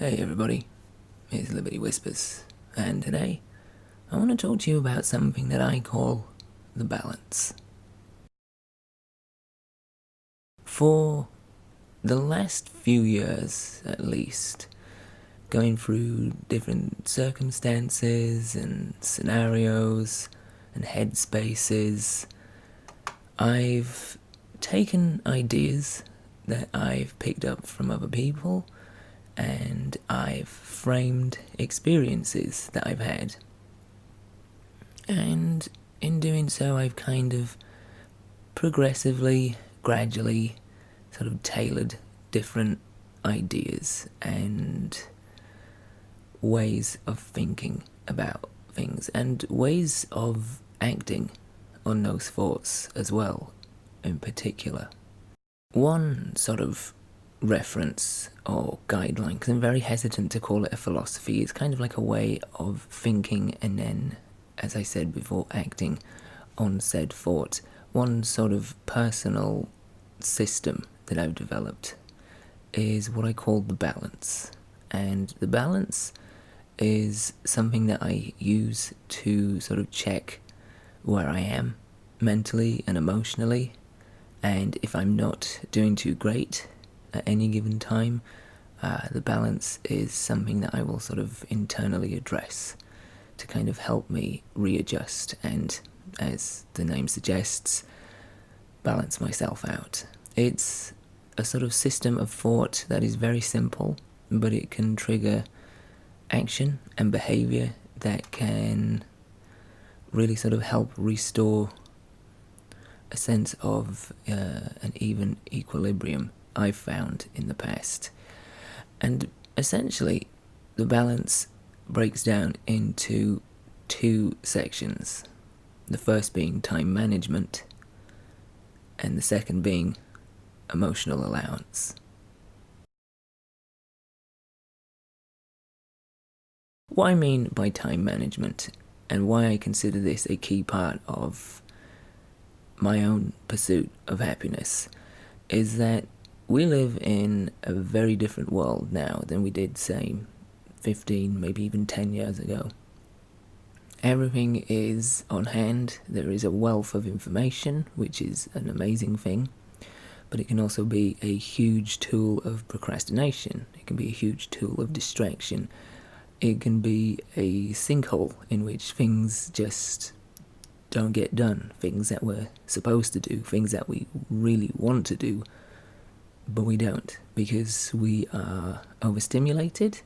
Hey everybody, it's Liberty Whispers, and today I want to talk to you about something that I call the balance. For the last few years, at least, going through different circumstances and scenarios and headspaces, I've taken ideas that I've picked up from other people and I've framed experiences that I've had. And in doing so, I've kind of progressively, gradually, sort of tailored different ideas and ways of thinking about things and ways of acting on those thoughts as well, in particular. One sort of reference or guideline, because I'm very hesitant to call it a philosophy, it's kind of like a way of thinking and then, as I said before, acting on said thought. One sort of personal system that I've developed is what I call the balance. And the balance is something that I use to sort of check where I am mentally and emotionally, and if I'm not doing too great at any given time, the balance is something that I will sort of internally address to kind of help me readjust and, as the name suggests, balance myself out. It's a sort of system of thought that is very simple, but it can trigger action and behavior that can really sort of help restore a sense of an even equilibrium I've found in the past. And essentially, the balance breaks down into two sections. The first being time management, and the second being emotional allowance. What I mean by time management, and why I consider this a key part of my own pursuit of happiness, is that we live in a very different world now than we did, say, 15, maybe even 10 years ago. Everything is on hand. There is a wealth of information, which is an amazing thing, but it can also be a huge tool of procrastination. It can be a huge tool of distraction. It can be a sinkhole in which things just don't get done, things that we're supposed to do, things that we really want to do, but we don't, because we are overstimulated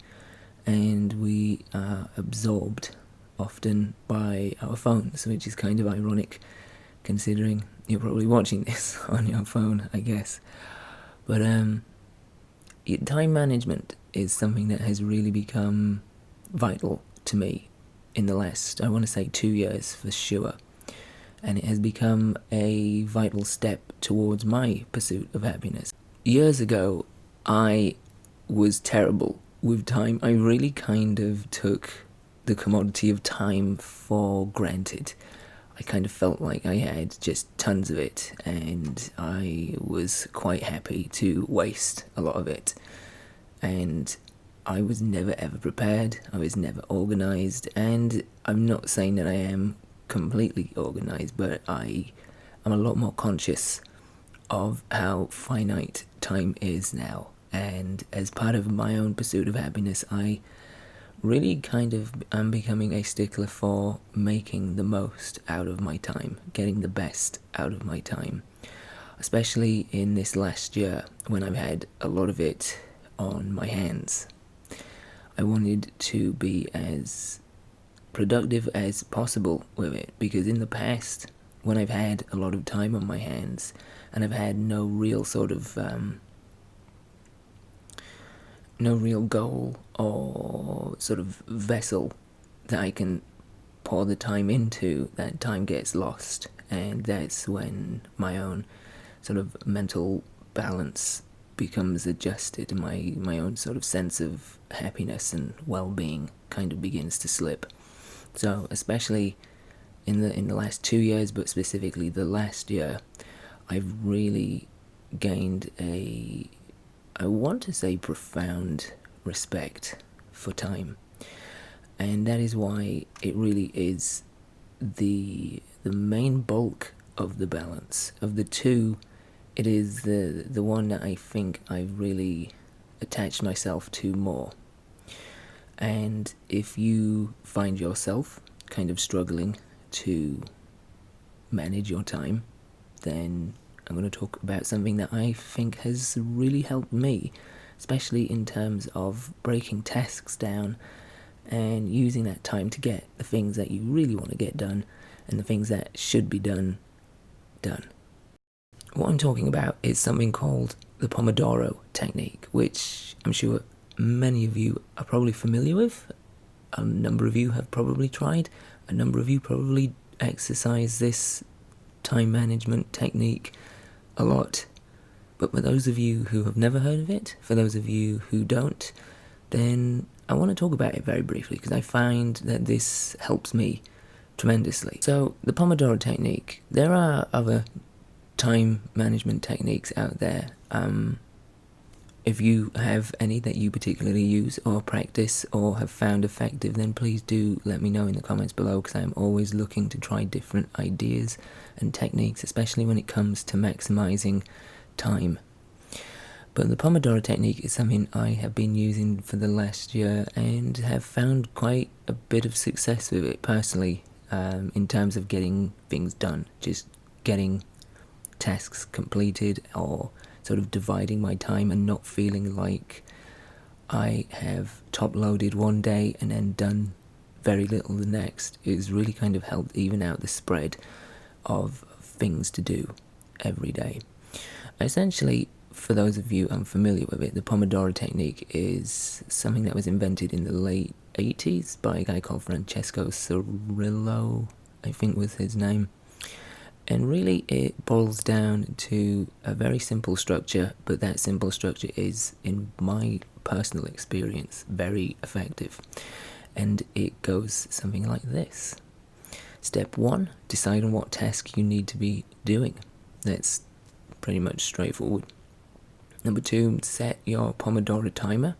and we are absorbed often by our phones, which is kind of ironic considering you're probably watching this on your phone, I guess. But time management is something that has really become vital to me in the last, I want to say, 2 years for sure. And it has become a vital step towards my pursuit of happiness. Years ago, I was terrible with time. I really kind of took the commodity of time for granted. I kind of felt like I had just tons of it, and I was quite happy to waste a lot of it. And I was never ever prepared, I was never organised, and I'm not saying that I am completely organised, but I am a lot more conscious of how finite time is now. And as part of my own pursuit of happiness, I really kind of am becoming a stickler for making the most out of my time, getting the best out of my time, especially in this last year when I've had a lot of it on my hands. I wanted to be as productive as possible with it, because in the past, when I've had a lot of time on my hands and I've had no real sort of no real goal or sort of vessel that I can pour the time into, that time gets lost, and that's when my own sort of mental balance becomes adjusted, and my own sort of sense of happiness and well-being kind of begins to slip. So especially in the last 2 years, but specifically the last year, I've really gained a, I want to say, profound respect for time. And that is why it really is the main bulk of the balance. Of the two, it is the one that I think I've really attached myself to more. And if you find yourself kind of struggling to manage your time, then I'm going to talk about something that I think has really helped me, especially in terms of breaking tasks down and using that time to get the things that you really want to get done and the things that should be done. What I'm talking about is something called the Pomodoro technique, which I'm sure many of you are probably familiar with. A number of you have probably tried. A number of you probably exercise this time management technique a lot. But for those of you who have never heard of it, for those of you who don't, then I want to talk about it very briefly because I find that this helps me tremendously. So the Pomodoro technique, there are other time management techniques out there. If you have any that you particularly use or practice or have found effective, then please do let me know in the comments below, because I'm always looking to try different ideas and techniques, especially when it comes to maximizing time. But the Pomodoro technique is something I have been using for the last year and have found quite a bit of success with it personally, in terms of getting things done, just getting tasks completed, or sort of dividing my time and not feeling like I have top-loaded one day and then done very little the next. It's really kind of helped even out the spread of things to do every day. Essentially, for those of you unfamiliar with it, the Pomodoro technique is something that was invented in the late 80s by a guy called Francesco Cirillo, I think was his name. And really it boils down to a very simple structure, but that simple structure is, in my personal experience, very effective. And it goes something like this. Step 1, decide on what task you need to be doing. That's pretty much straightforward. Number 2, set your Pomodoro timer,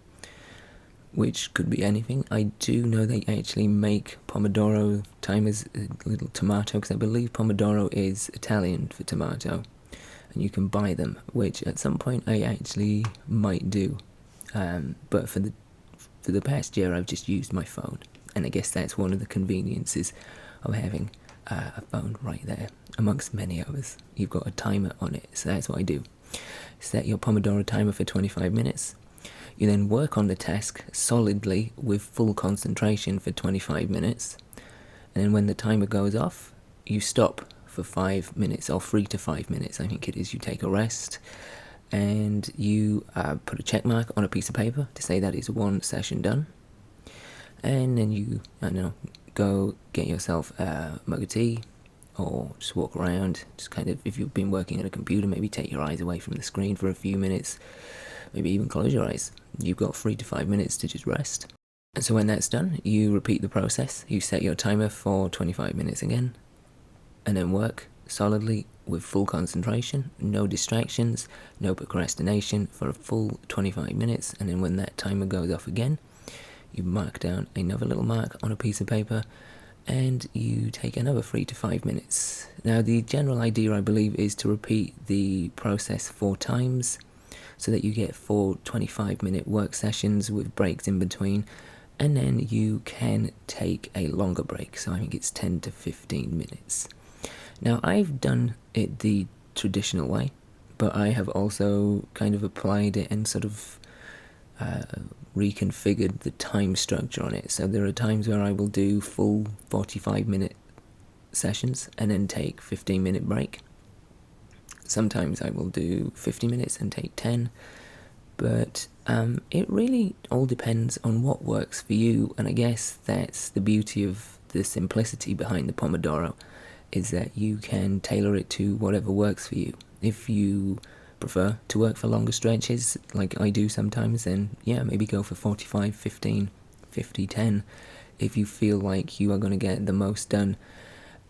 which could be anything. I do know they actually make Pomodoro timers, a little tomato, because I believe Pomodoro is Italian for tomato, and you can buy them, which at some point I actually might do. But for the past year, I've just used my phone, and I guess that's one of the conveniences of having a phone right there, amongst many others. You've got a timer on it, so that's what I do. Set your Pomodoro timer for 25 minutes. You then work on the task solidly with full concentration for 25 minutes. And then when the timer goes off, you stop for 5 minutes, or 3 to 5 minutes, I think it is. You take a rest, and you put a check mark on a piece of paper to say that is one session done. And then you, go get yourself a mug of tea, or just walk around. Just kind of, if you've been working at a computer, maybe take your eyes away from the screen for a few minutes. Maybe even close your eyes. You've got 3 to 5 minutes to just rest. And so when that's done, you repeat the process. You set your timer for 25 minutes again, and then work solidly with full concentration, no distractions, no procrastination for a full 25 minutes. And then when that timer goes off again, you mark down another little mark on a piece of paper, and you take another 3 to 5 minutes. Now, the general idea, I believe, is to repeat the process 4 times, so that you get 4 25-minute work sessions with breaks in between, and then you can take a longer break, so I think it's 10 to 15 minutes. Now, I've done it the traditional way, but I have also kind of applied it and sort of reconfigured the time structure on it. So there are times where I will do full 45-minute sessions and then take 15-minute break. Sometimes I will do 50 minutes and take 10, but it really all depends on what works for you, and I guess that's the beauty of the simplicity behind the Pomodoro, is that you can tailor it to whatever works for you. If you prefer to work for longer stretches, like I do sometimes, then yeah, maybe go for 45, 15, 50, 10. If you feel like you are going to get the most done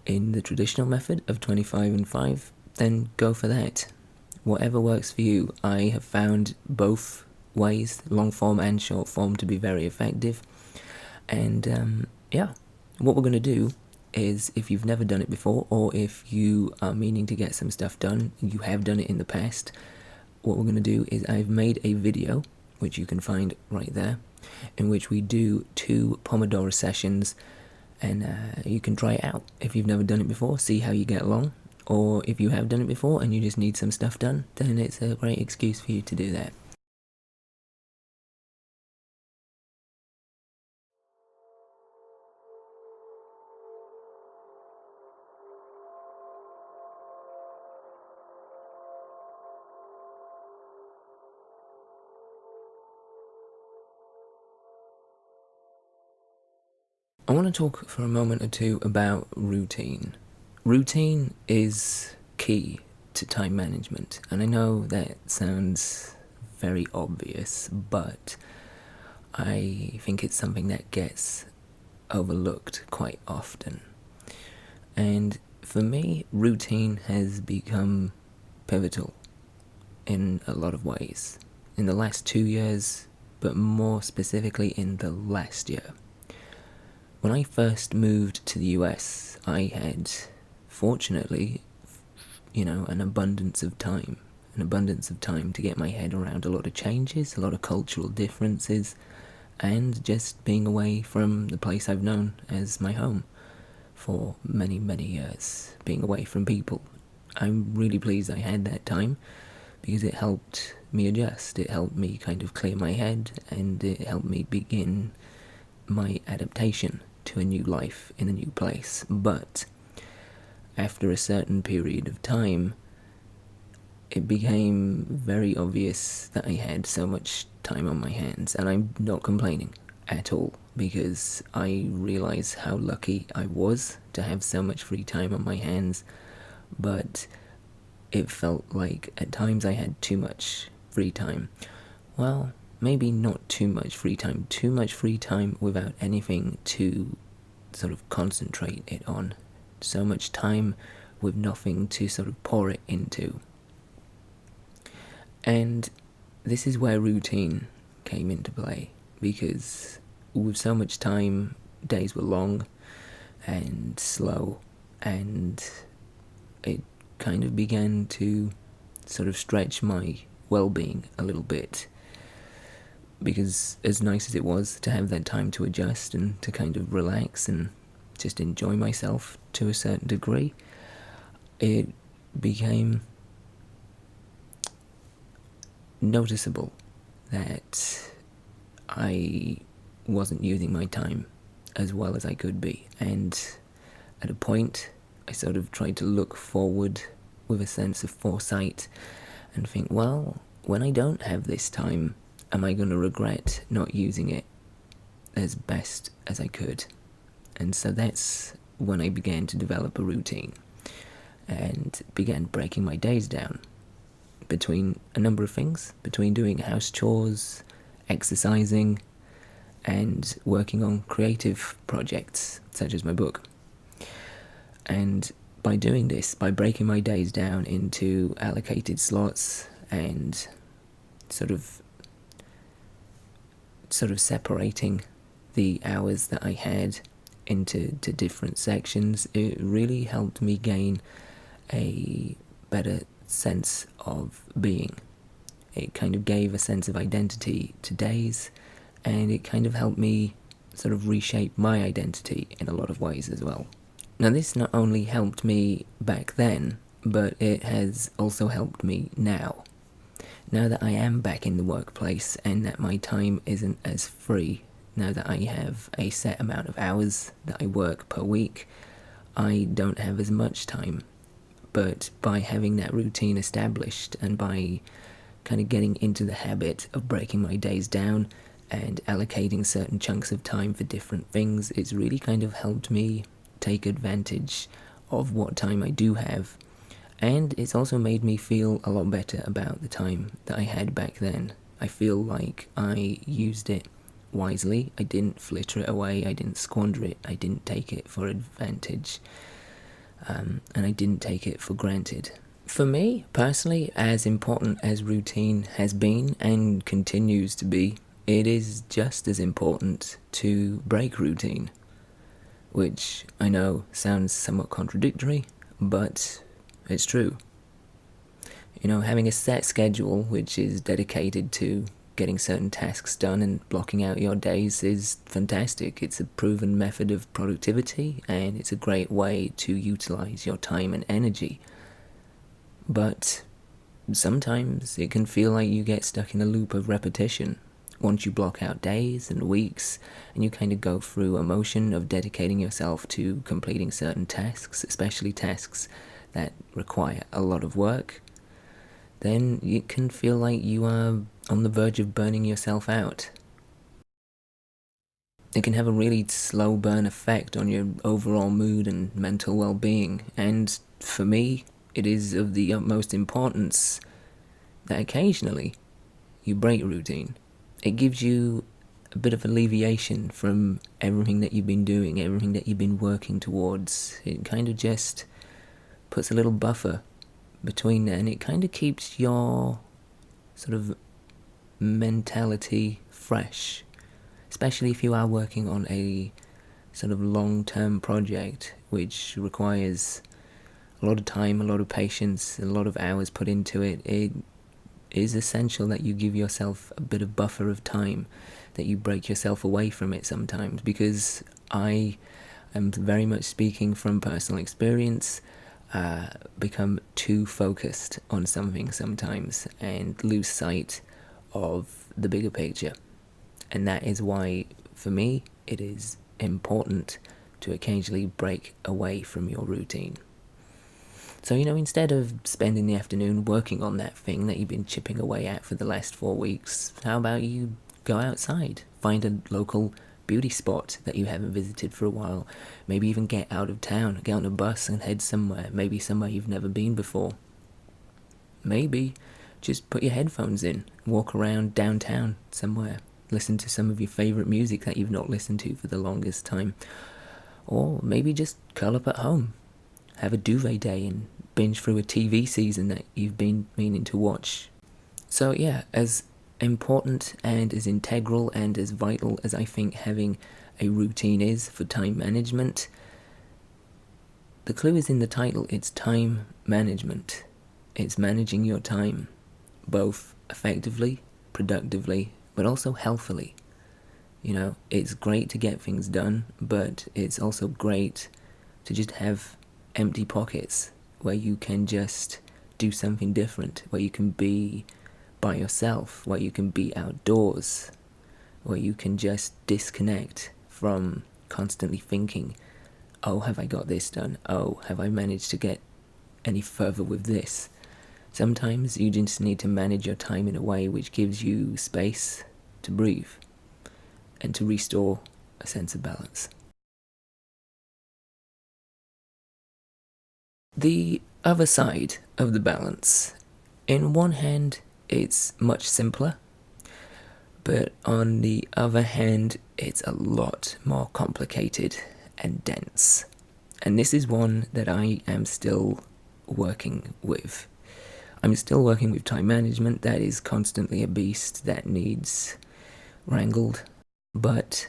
in the traditional method of 25 and 5, then go for that. Whatever works for you. I have found both ways, long form and short form, to be very effective. And yeah, what we're going to do is, if you've never done it before, or if you are meaning to get some stuff done, you have done it in the past, what we're going to do is I've made a video, which you can find right there, in which we do 2 Pomodoro sessions, and you can try it out if you've never done it before, see how you get along. Or if you have done it before and you just need some stuff done, then it's a great excuse for you to do that. I want to talk for a moment or two about routine. Routine is key to time management, and I know that sounds very obvious, but I think it's something that gets overlooked quite often. And for me, routine has become pivotal in a lot of ways. In the last 2 years, but more specifically in the last year. When I first moved to the US, I had, fortunately, an abundance of time. An abundance of time to get my head around a lot of changes, a lot of cultural differences, and just being away from the place I've known as my home for many, many years. Being away from people. I'm really pleased I had that time, because it helped me adjust. It helped me kind of clear my head, and it helped me begin my adaptation to a new life in a new place. But after a certain period of time, it became very obvious that I had so much time on my hands, and I'm not complaining at all, because I realize how lucky I was to have so much free time on my hands. But it felt like at times I had too much free time. Well, maybe not too much free time without anything to sort of concentrate it on. So much time with nothing to sort of pour it into. And this is where routine came into play, because with so much time, days were long and slow, and it kind of began to sort of stretch my well-being a little bit. Because as nice as it was to have that time to adjust and to kind of relax and just enjoy myself to a certain degree, it became noticeable that I wasn't using my time as well as I could be. And at a point, I sort of tried to look forward with a sense of foresight and think, well, when I don't have this time, am I going to regret not using it as best as I could? And so that's when I began to develop a routine and began breaking my days down between a number of things, between doing house chores, exercising, and working on creative projects such as my book. And by doing this, by breaking my days down into allocated slots and sort of separating the hours that I had into different sections, it really helped me gain a better sense of being. It kind of gave a sense of identity to days, and it kind of helped me sort of reshape my identity in a lot of ways as well. Now, this not only helped me back then, but it has also helped me now. Now that I am back in the workplace and that my time isn't as free, now that I have a set amount of hours that I work per week, I don't have as much time. But by having that routine established and by kind of getting into the habit of breaking my days down and allocating certain chunks of time for different things, it's really kind of helped me take advantage of what time I do have. And it's also made me feel a lot better about the time that I had back then. I feel like I used it wisely. I didn't flitter it away. I didn't squander it. I didn't take it for advantage. And I didn't take it for granted. For me, personally, as important as routine has been and continues to be, it is just as important to break routine, which I know sounds somewhat contradictory, but it's true. Having a set schedule which is dedicated to getting certain tasks done and blocking out your days is fantastic. It's a proven method of productivity and it's a great way to utilize your time and energy. But sometimes it can feel like you get stuck in a loop of repetition. Once you block out days and weeks, and you kind of go through a motion of dedicating yourself to completing certain tasks, especially tasks that require a lot of work, then it can feel like you are on the verge of burning yourself out. It can have a really slow burn effect on your overall mood and mental well-being, and for me, it is of the utmost importance that occasionally you break routine. It gives you a bit of alleviation from everything that you've been doing, everything that you've been working towards. It kind of just puts a little buffer between there, and it kind of keeps your sort of mentality fresh, especially if you are working on a sort of long-term project which requires a lot of time, a lot of patience, a lot of hours put into it. It is essential that you give yourself a bit of buffer of time, that you break yourself away from it sometimes, because I am very much speaking from personal experience, become too focused on something sometimes and lose sight of the bigger picture. And that is why, for me, it is important to occasionally break away from your routine. So, instead of spending the afternoon working on that thing that you've been chipping away at for the last 4 weeks, how about you go outside, find a local beauty spot that you haven't visited for a while, maybe even get out of town, get on a bus and head somewhere, maybe somewhere you've never been before. Maybe just put your headphones in, walk around downtown somewhere, listen to some of your favourite music that you've not listened to for the longest time, or maybe just curl up at home, have a duvet day and binge through a TV season that you've been meaning to watch. So yeah, as important and as integral and as vital as I think having a routine is for time management, the clue is in the title. It's time management. It's managing your time, both effectively, productively, but also healthily. It's great to get things done, but it's also great to just have empty pockets where you can just do something different, where you can be by yourself, where you can be outdoors, where you can just disconnect from constantly thinking, oh, have I got this done? Oh, have I managed to get any further with this? Sometimes you just need to manage your time in a way which gives you space to breathe and to restore a sense of balance. The other side of the balance. In one hand, it's much simpler, but on the other hand, it's a lot more complicated and dense. And this is one that I am still working with. I'm still working with time management. That is constantly a beast that needs wrangled. But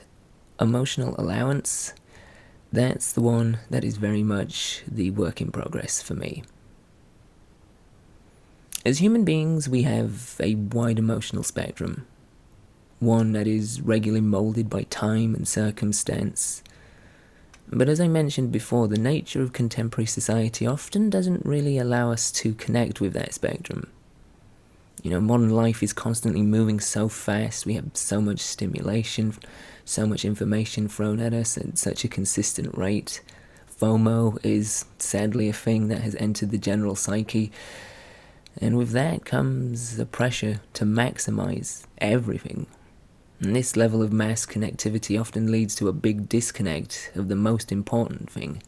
emotional allowance, that's the one that is very much the work in progress for me. As human beings, we have a wide emotional spectrum, one that is regularly molded by time and circumstance. But as I mentioned before, the nature of contemporary society often doesn't really allow us to connect with that spectrum. Modern life is constantly moving so fast, we have so much stimulation, so much information thrown at us at such a consistent rate. FOMO is sadly a thing that has entered the general psyche, and with that comes the pressure to maximize everything. And this level of mass connectivity often leads to a big disconnect of the most important thing,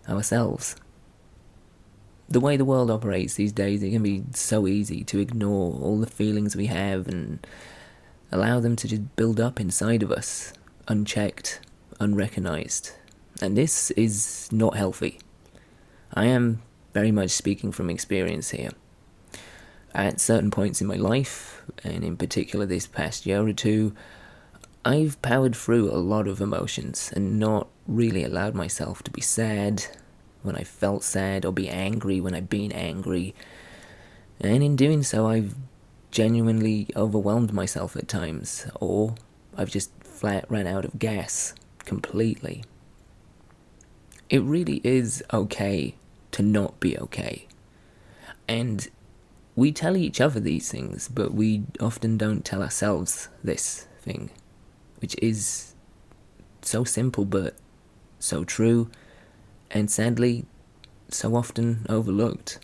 ourselves. The way the world operates these days, it can be so easy to ignore all the feelings we have and allow them to just build up inside of us, unchecked, unrecognized. And this is not healthy. I am very much speaking from experience here. At certain points in my life, and in particular this past year or two, I've powered through a lot of emotions and not really allowed myself to be sad when I felt sad or be angry when I've been angry. And in doing so, I've genuinely overwhelmed myself at times, or I've just flat ran out of gas completely. It really is okay to not be okay. And we tell each other these things, but we often don't tell ourselves this thing, which is so simple but so true, and sadly, so often overlooked.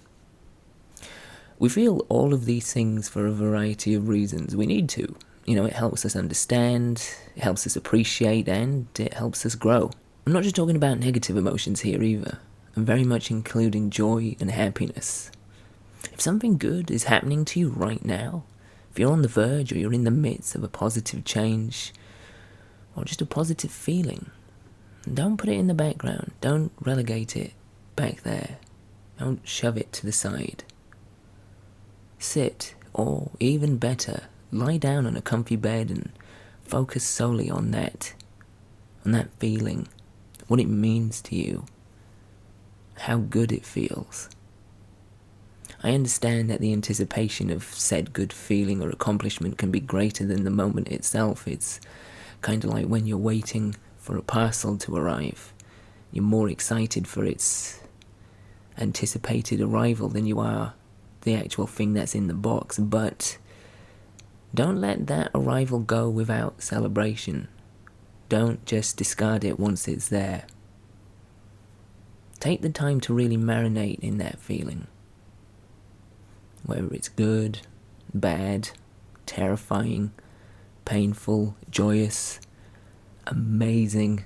We feel all of these things for a variety of reasons. We need to. It helps us understand, it helps us appreciate, and it helps us grow. I'm not just talking about negative emotions here either. I'm very much including joy and happiness. If something good is happening to you right now, if you're on the verge or you're in the midst of a positive change, or just a positive feeling, don't put it in the background. Don't relegate it back there. Don't shove it to the side. Sit, or even better, lie down on a comfy bed and focus solely on that feeling, what it means to you, how good it feels. I understand that the anticipation of said good feeling or accomplishment can be greater than the moment itself. It's kind of like when you're waiting for a parcel to arrive. You're more excited for its anticipated arrival than you are the actual thing that's in the box, but don't let that arrival go without celebration. Don't just discard it once it's there. Take the time to really marinate in that feeling. Whether it's good, bad, terrifying, painful, joyous, amazing,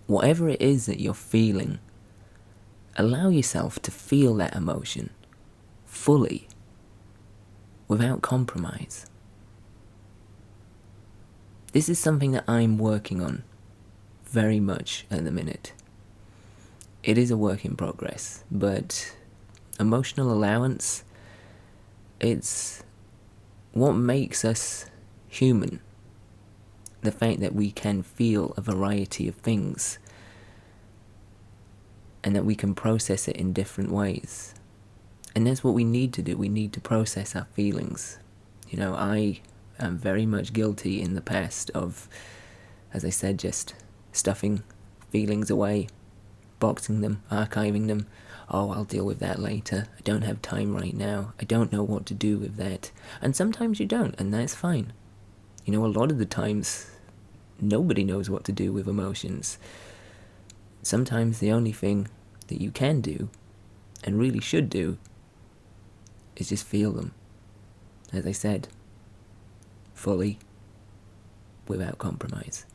whatever it is that you're feeling, allow yourself to feel that emotion fully, without compromise. This is something that I'm working on very much at the minute. It is a work in progress, but emotional allowance, it's what makes us human. The fact that we can feel a variety of things and that we can process it in different ways. And that's what we need to do. We need to process our feelings. I am very much guilty in the past of, as I said, just stuffing feelings away, boxing them, archiving them. Oh, I'll deal with that later. I don't have time right now. I don't know what to do with that. And sometimes you don't, and that's fine. A lot of the times, nobody knows what to do with emotions. Sometimes the only thing that you can do, and really should do, is just feel them. As I said, fully, without compromise.